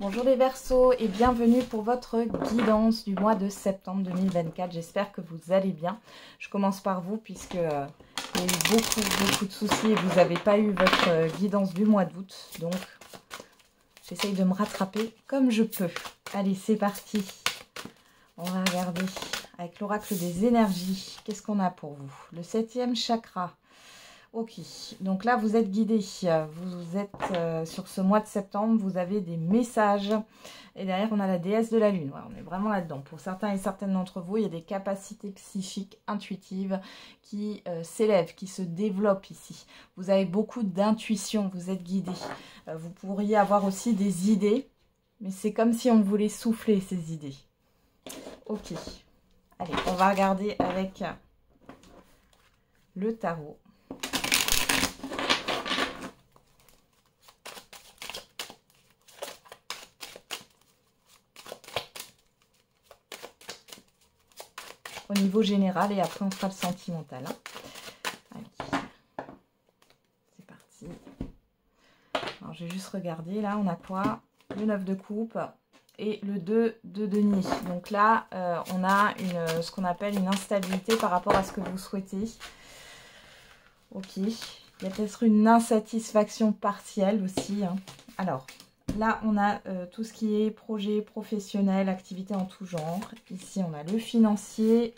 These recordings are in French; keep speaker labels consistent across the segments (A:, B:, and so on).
A: Bonjour les Verseaux et bienvenue pour votre guidance du mois de septembre 2024. J'espère que vous allez bien. Je commence par vous puisque il y a eu beaucoup de soucis et vous n'avez pas eu votre guidance du mois d'août. Donc, j'essaye de me rattraper comme je peux. Allez, c'est parti. On va regarder avec l'oracle des énergies. Qu'est-ce qu'on a pour vous? Le 7e chakra. Ok, donc là vous êtes guidé, vous êtes sur ce mois de septembre, vous avez des messages et derrière on a la déesse de la lune, ouais, on est vraiment là-dedans. Pour certains et certaines d'entre vous, il y a des capacités psychiques, intuitives qui s'élèvent, qui se développent ici. Vous avez beaucoup d'intuition, vous êtes guidé. Vous pourriez avoir aussi des idées, mais c'est comme si on voulait souffler ces idées. Ok, allez, on va regarder avec le tarot. Au niveau général et après on fera le sentimental. Allez, c'est parti. Alors je vais juste regarder, là on a quoi? Le 9 de coupe et le 2 de denier. Donc là on a ce qu'on appelle une instabilité par rapport à ce que vous souhaitez. Ok, il y a peut-être une insatisfaction partielle aussi. Hein. Alors là on a tout ce qui est projet professionnel, activité en tout genre. Ici on a le financier,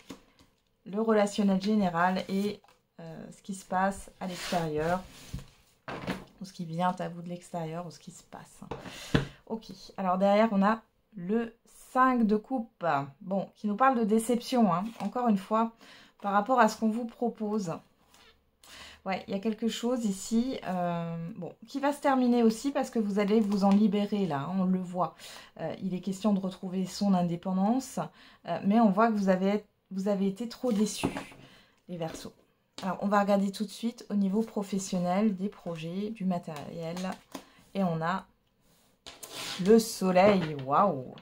A: le relationnel général et ce qui se passe à l'extérieur, ou ce qui vient à vous de l'extérieur, ou ce qui se passe. Ok, alors derrière on a le 5 de coupe, bon, qui nous parle de déception, hein. Encore une fois, par rapport à ce qu'on vous propose. Ouais, il y a quelque chose ici, bon, qui va se terminer aussi parce que vous allez vous en libérer là, hein, on le voit. Il est question de retrouver son indépendance, mais on voit que vous avez été trop déçus, les Verseaux. Alors, on va regarder tout de suite au niveau professionnel, des projets, du matériel. Et on a le soleil, waouh!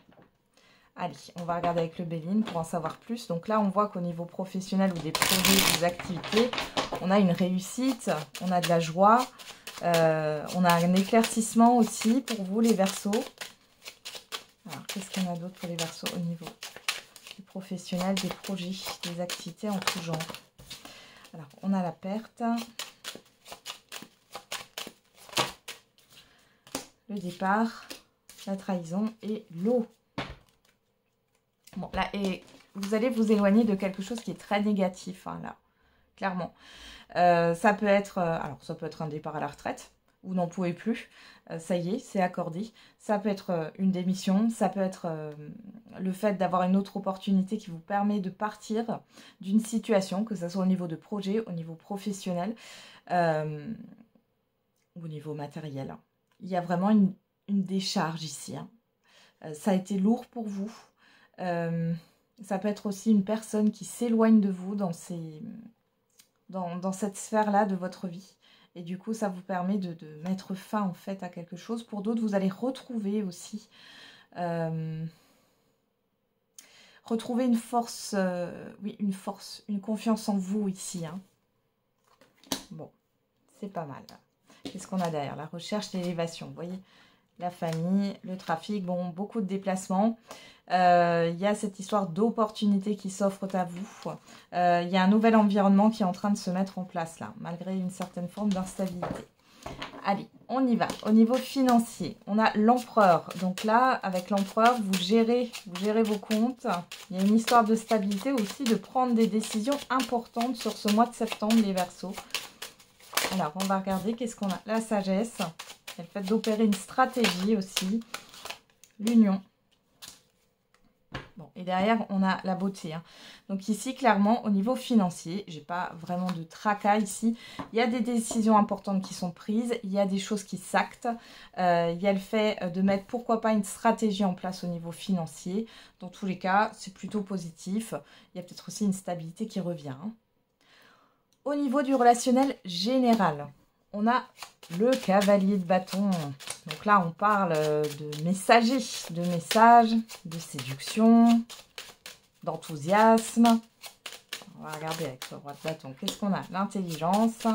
A: Allez, on va regarder avec le Béline pour en savoir plus. Donc là, on voit qu'au niveau professionnel ou des projets, des activités, on a une réussite, on a de la joie, on a un éclaircissement aussi pour vous, les Verseaux. Alors, qu'est-ce qu'on a d'autre pour les Verseaux au niveau du professionnel, des projets, des activités en tout genre? Alors, on a la perte, le départ, la trahison et l'eau. Bon, là, et vous allez vous éloigner de quelque chose qui est très négatif, hein, là, clairement. Ça peut être, alors ça peut être un départ à la retraite, vous n'en pouvez plus, ça y est, c'est accordé. Ça peut être une démission, ça peut être le fait d'avoir une autre opportunité qui vous permet de partir d'une situation, que ce soit au niveau de projet, au niveau professionnel, ou au niveau matériel. Il y a vraiment une décharge ici. Hein. Ça a été lourd pour vous. Ça peut être aussi une personne qui s'éloigne de vous dans cette sphère-là de votre vie. Et du coup, ça vous permet de mettre fin en fait à quelque chose. Pour d'autres, vous allez retrouver aussi retrouver une force, oui, une force, une confiance en vous ici. Hein. Bon, c'est pas mal. Qu'est-ce qu'on a derrière? La recherche, l'élévation. Vous voyez, la famille, le trafic, bon, beaucoup de déplacements. Il y a cette histoire d'opportunités qui s'offrent à vous. Il y a un nouvel environnement qui est en train de se mettre en place là, malgré une certaine forme d'instabilité. Allez, on y va. Au niveau financier, on a l'empereur. Donc là, avec l'empereur, vous gérez vos comptes. Il y a une histoire de stabilité aussi, de prendre des décisions importantes sur ce mois de septembre, les Verseaux. Alors, on va regarder qu'est-ce qu'on a. La sagesse, le fait d'opérer une stratégie aussi. L'union. Bon, et derrière, on a la beauté. Hein. Donc ici, clairement, au niveau financier, j'ai pas vraiment de tracas ici. Il y a des décisions importantes qui sont prises. Il y a des choses qui s'actent. Il y a le fait de mettre, pourquoi pas, une stratégie en place au niveau financier. Dans tous les cas, c'est plutôt positif. Il y a peut-être aussi une stabilité qui revient. Hein. Au niveau du relationnel général, on a le cavalier de bâton. Donc là, on parle de messager, de messages, de séduction, d'enthousiasme. On va regarder avec le roi de bâton. Qu'est-ce qu'on a? L'intelligence.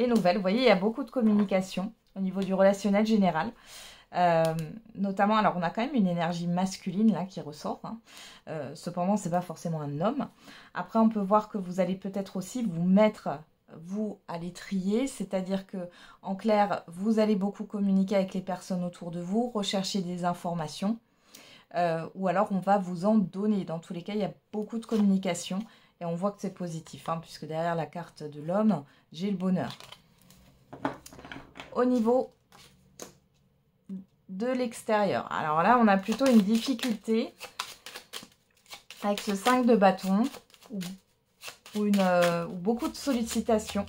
A: et nouvelles. Vous voyez, il y a beaucoup de communication au niveau du relationnel général. Notamment, alors on a quand même une énergie masculine là qui ressort, hein. Cependant c'est pas forcément un homme. Après on peut voir que vous allez peut-être aussi vous mettre vous à l'étrier, c'est-à-dire que en clair vous allez beaucoup communiquer avec les personnes autour de vous, rechercher des informations, ou alors on va vous en donner. Dans tous les cas il y a beaucoup de communication et on voit que c'est positif, hein, puisque derrière la carte de l'homme j'ai le bonheur. Au niveau de l'extérieur. Alors là, on a plutôt une difficulté avec ce 5 de bâton ou beaucoup de sollicitations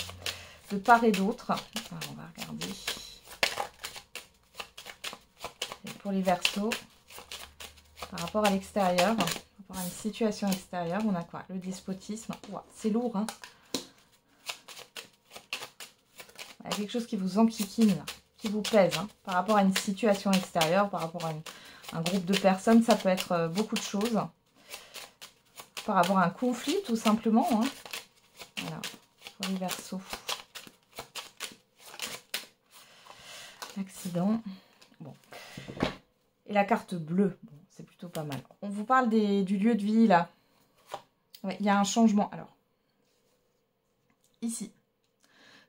A: de part et d'autre. On va regarder. Et pour les Verseaux, par rapport à l'extérieur, par rapport à une situation extérieure, on a quoi? Le despotisme. Ouah, c'est lourd, hein. Il y a quelque chose qui vous enquiquine là, qui vous pèse, hein, par rapport à une situation extérieure, par rapport à un groupe de personnes, ça peut être beaucoup de choses. Par rapport à un conflit, tout simplement, hein. Voilà, pour les Verseaux. L'accident. Bon. Et la carte bleue, bon, c'est plutôt pas mal. On vous parle du lieu de vie, là. Ouais, il y a un changement. Alors, ici.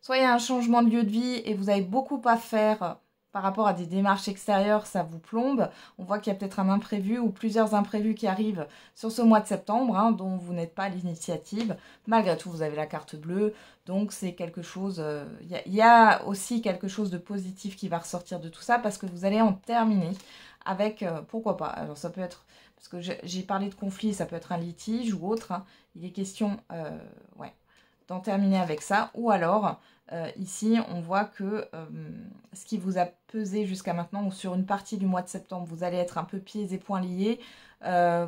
A: Soit il y a un changement de lieu de vie et vous avez beaucoup à faire par rapport à des démarches extérieures, ça vous plombe. On voit qu'il y a peut-être un imprévu ou plusieurs imprévus qui arrivent sur ce mois de septembre, hein, dont vous n'êtes pas à l'initiative. Malgré tout, vous avez la carte bleue, donc c'est quelque chose... Il y a aussi quelque chose de positif qui va ressortir de tout ça parce que vous allez en terminer avec... pourquoi pas? Alors ça peut être... Parce que j'ai parlé de conflit, ça peut être un litige ou autre, hein. Il est question ouais, d'en terminer avec ça. Ou alors... ici, on voit que ce qui vous a pesé jusqu'à maintenant, ou sur une partie du mois de septembre, vous allez être un peu pieds et poings liés,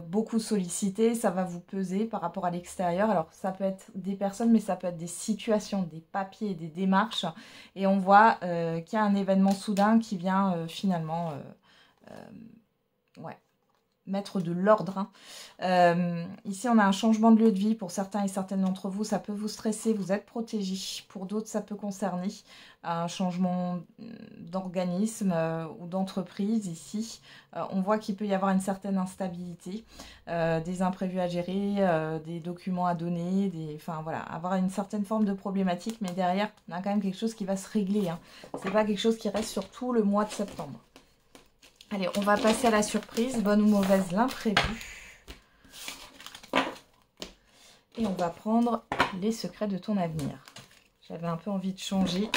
A: beaucoup sollicité, ça va vous peser par rapport à l'extérieur. Alors, ça peut être des personnes, mais ça peut être des situations, des papiers, des démarches. Et on voit qu'il y a un événement soudain qui vient finalement ouais, mettre de l'ordre, hein. Ici on a un changement de lieu de vie pour certains et certaines d'entre vous, ça peut vous stresser, vous êtes protégé. Pour d'autres ça peut concerner un changement d'organisme ou d'entreprise. Ici on voit qu'il peut y avoir une certaine instabilité, des imprévus à gérer, des documents à donner, enfin voilà, avoir une certaine forme de problématique, mais derrière on a quand même quelque chose qui va se régler, hein. C'est pas quelque chose qui reste sur tout le mois de septembre. Allez, on va passer à la surprise, bonne ou mauvaise, l'imprévu. Et on va prendre les secrets de ton avenir. J'avais un peu envie de changer.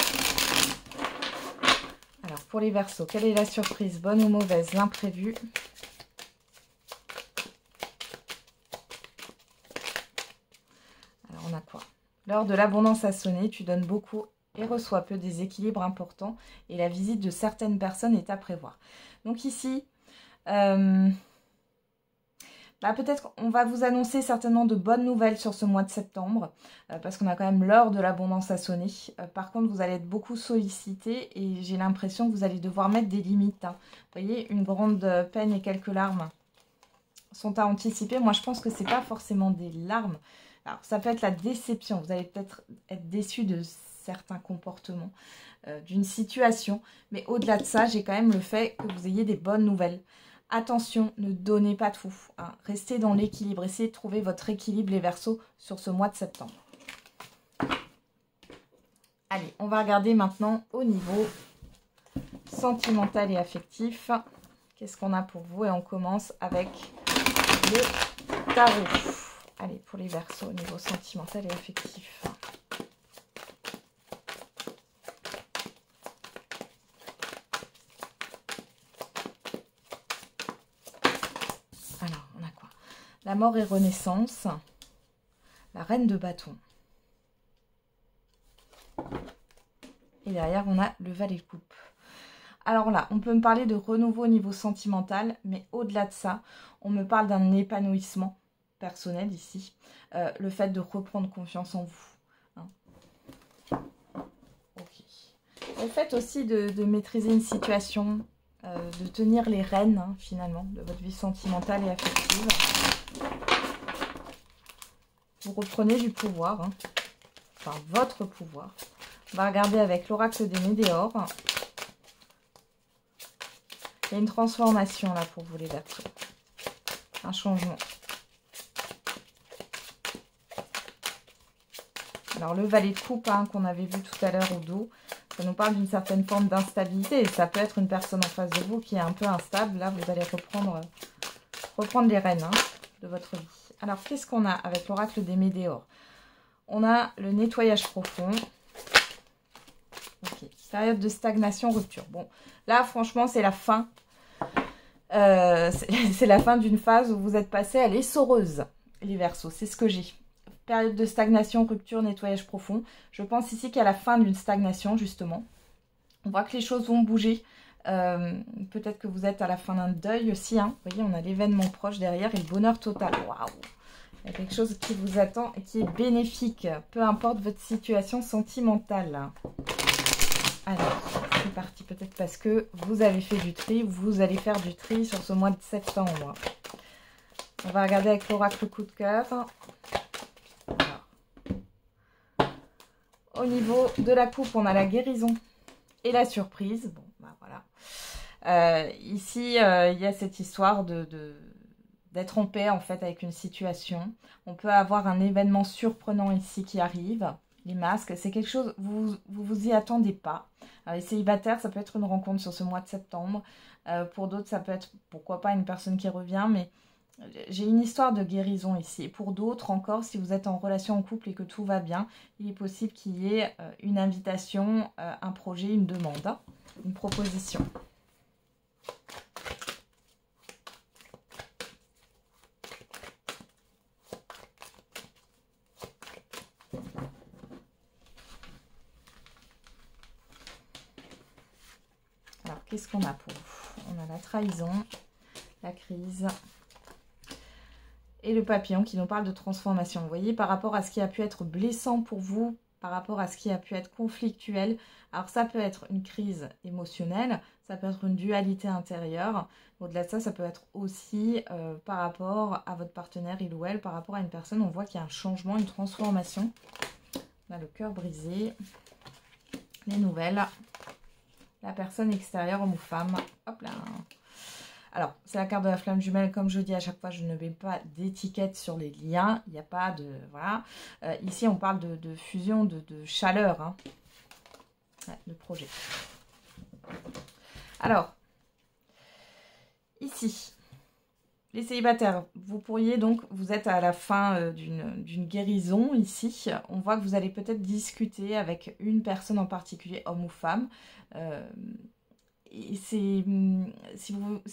A: Alors, pour les Verseaux, quelle est la surprise, bonne ou mauvaise, l'imprévu? Alors, on a quoi? L'heure de l'abondance a sonné, tu donnes beaucoup et reçois peu, des équilibres importants. Et la visite de certaines personnes est à prévoir. Donc ici, peut-être qu'on va vous annoncer certainement de bonnes nouvelles sur ce mois de septembre, parce qu'on a quand même l'heure de l'abondance à sonner. Par contre, vous allez être beaucoup sollicité et j'ai l'impression que vous allez devoir mettre des limites, hein. Vous voyez, une grande peine et quelques larmes sont à anticiper. Moi, je pense que c'est pas forcément des larmes. Alors, ça peut être la déception. Vous allez peut-être être déçu de certains comportements, d'une situation, mais au-delà de ça, j'ai quand même le fait que vous ayez des bonnes nouvelles. Attention, ne donnez pas tout, hein. Restez dans l'équilibre, essayez de trouver votre équilibre les Verseaux sur ce mois de septembre. Allez, on va regarder maintenant au niveau sentimental et affectif. Qu'est-ce qu'on a pour vous? Et on commence avec le tarot. Allez, pour les Verseaux au niveau sentimental et affectif. La mort et renaissance, la reine de bâton. Et derrière, on a le valet de coupe. Alors là, on peut me parler de renouveau au niveau sentimental, mais au-delà de ça, on me parle d'un épanouissement personnel ici. Le fait de reprendre confiance en vous, hein. Okay. Le fait aussi de maîtriser une situation, de tenir les rênes, hein, finalement, de votre vie sentimentale et affective. Vous reprenez du pouvoir, hein. Enfin votre pouvoir. On va regarder avec l'oracle des Médéors. Il y a une transformation là pour vous les Verseaux. Un changement. Alors le valet de coupe hein, qu'on avait vu tout à l'heure au dos, ça nous parle d'une certaine forme d'instabilité. Et ça peut être une personne en face de vous qui est un peu instable. Là, vous allez reprendre les rênes hein, de votre vie. Alors, qu'est-ce qu'on a avec l'oracle des Médéors? On a le nettoyage profond. Ok. Période de stagnation, rupture. Bon, là, franchement, c'est la fin. C'est la fin d'une phase où vous êtes passé à l'essoreuse, les Verseaux. C'est ce que j'ai. Période de stagnation, rupture, nettoyage profond. Je pense ici qu'à la fin d'une stagnation, justement. On voit que les choses vont bouger. Peut-être que vous êtes à la fin d'un deuil aussi. Hein. Vous voyez, on a l'événement proche derrière et le bonheur total. Waouh! Il y a quelque chose qui vous attend et qui est bénéfique. Peu importe votre situation sentimentale. Alors, c'est parti. Peut-être parce que vous avez fait du tri ou vous allez faire du tri sur ce mois de septembre. On va regarder avec l'oracle coup de cœur. Au niveau de la coupe, on a la guérison et la surprise. Bon, bah voilà. Ici, il y a cette histoire d'être en paix, en fait, avec une situation. On peut avoir un événement surprenant ici qui arrive. Les masques, c'est quelque chose, vous y attendez pas. Alors, les célibataires, ça peut être une rencontre sur ce mois de septembre. Pour d'autres, ça peut être, pourquoi pas, une personne qui revient, mais j'ai une histoire de guérison ici. Et pour d'autres encore, si vous êtes en relation en couple et que tout va bien, il est possible qu'il y ait une invitation, un projet, une demande, hein, une proposition. Alors, qu'est-ce qu'on a pour vous? On a la trahison, la crise et le papillon qui nous parle de transformation. Vous voyez, par rapport à ce qui a pu être blessant pour vous, par rapport à ce qui a pu être conflictuel. Alors ça peut être une crise émotionnelle, ça peut être une dualité intérieure. Au-delà de ça, ça peut être aussi par rapport à votre partenaire, il ou elle, par rapport à une personne. On voit qu'il y a un changement, une transformation. On a le cœur brisé, les nouvelles, la personne extérieure, homme ou femme. Hop là. Alors, c'est la carte de la flamme jumelle. Comme je dis à chaque fois, je ne mets pas d'étiquette sur les liens. Il n'y a pas de... Voilà. Ici, on parle de fusion, de chaleur. Hein. Ouais, de projet. Alors, ici, les célibataires, vous pourriez donc... Vous êtes à la fin d'une guérison ici. On voit que vous allez peut-être discuter avec une personne en particulier, homme ou femme. Et c'est, si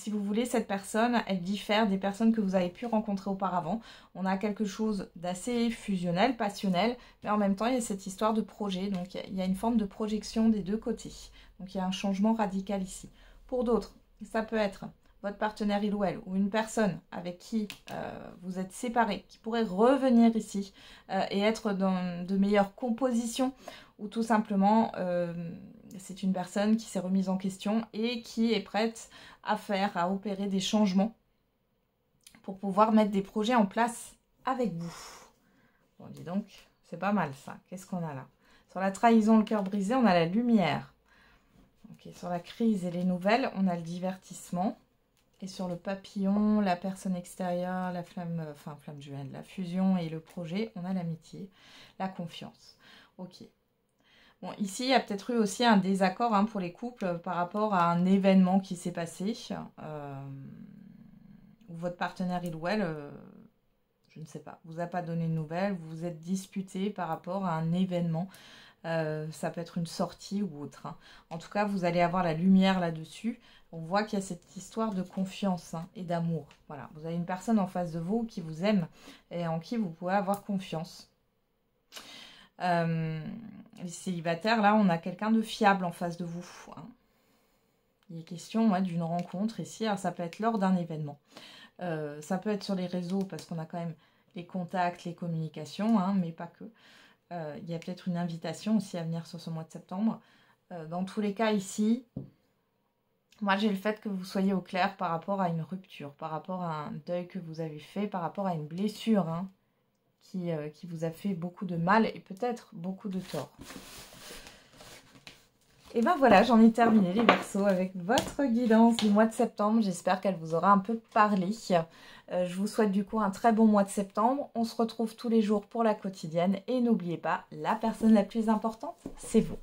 A: vous voulez, cette personne, elle diffère des personnes que vous avez pu rencontrer auparavant. On a quelque chose d'assez fusionnel, passionnel, mais en même temps, il y a cette histoire de projet. Donc, il y a une forme de projection des deux côtés. Donc, il y a un changement radical ici. Pour d'autres, ça peut être votre partenaire, il ou elle, ou une personne avec qui vous êtes séparés, qui pourrait revenir ici et être dans de meilleures compositions, ou tout simplement... c'est une personne qui s'est remise en question et qui est prête à opérer des changements pour pouvoir mettre des projets en place avec vous. Bon, dis donc, c'est pas mal ça. Qu'est-ce qu'on a là? Sur la trahison, le cœur brisé, on a la lumière. Okay, sur la crise et les nouvelles, on a le divertissement. Et sur le papillon, la personne extérieure, la flamme, flamme jumelle, la fusion et le projet, on a l'amitié, la confiance. Ok. Bon, ici, il y a peut-être eu aussi un désaccord hein, pour les couples par rapport à un événement qui s'est passé. Où votre partenaire, il ou elle, je ne sais pas, vous a pas donné de nouvelles, vous vous êtes disputé par rapport à un événement. Ça peut être une sortie ou autre. Hein. En tout cas, vous allez avoir la lumière là-dessus. On voit qu'il y a cette histoire de confiance hein, et d'amour. Voilà, vous avez une personne en face de vous qui vous aime et en qui vous pouvez avoir confiance. Les célibataires, là, on a quelqu'un de fiable en face de vous. Hein. Il est question ouais, d'une rencontre ici. Alors, ça peut être lors d'un événement. Ça peut être sur les réseaux parce qu'on a quand même les contacts, les communications, hein, mais pas que. Il y a peut-être une invitation aussi à venir sur ce mois de septembre. Dans tous les cas, ici, moi, j'ai le fait que vous soyez au clair par rapport à une rupture, par rapport à un deuil que vous avez fait, par rapport à une blessure, hein, qui vous a fait beaucoup de mal et peut-être beaucoup de tort. Et ben voilà, j'en ai terminé les Verseaux avec votre guidance du mois de septembre. J'espère qu'elle vous aura un peu parlé. Je vous souhaite du coup un très bon mois de septembre. On se retrouve tous les jours pour la quotidienne. Et n'oubliez pas, la personne la plus importante, c'est vous.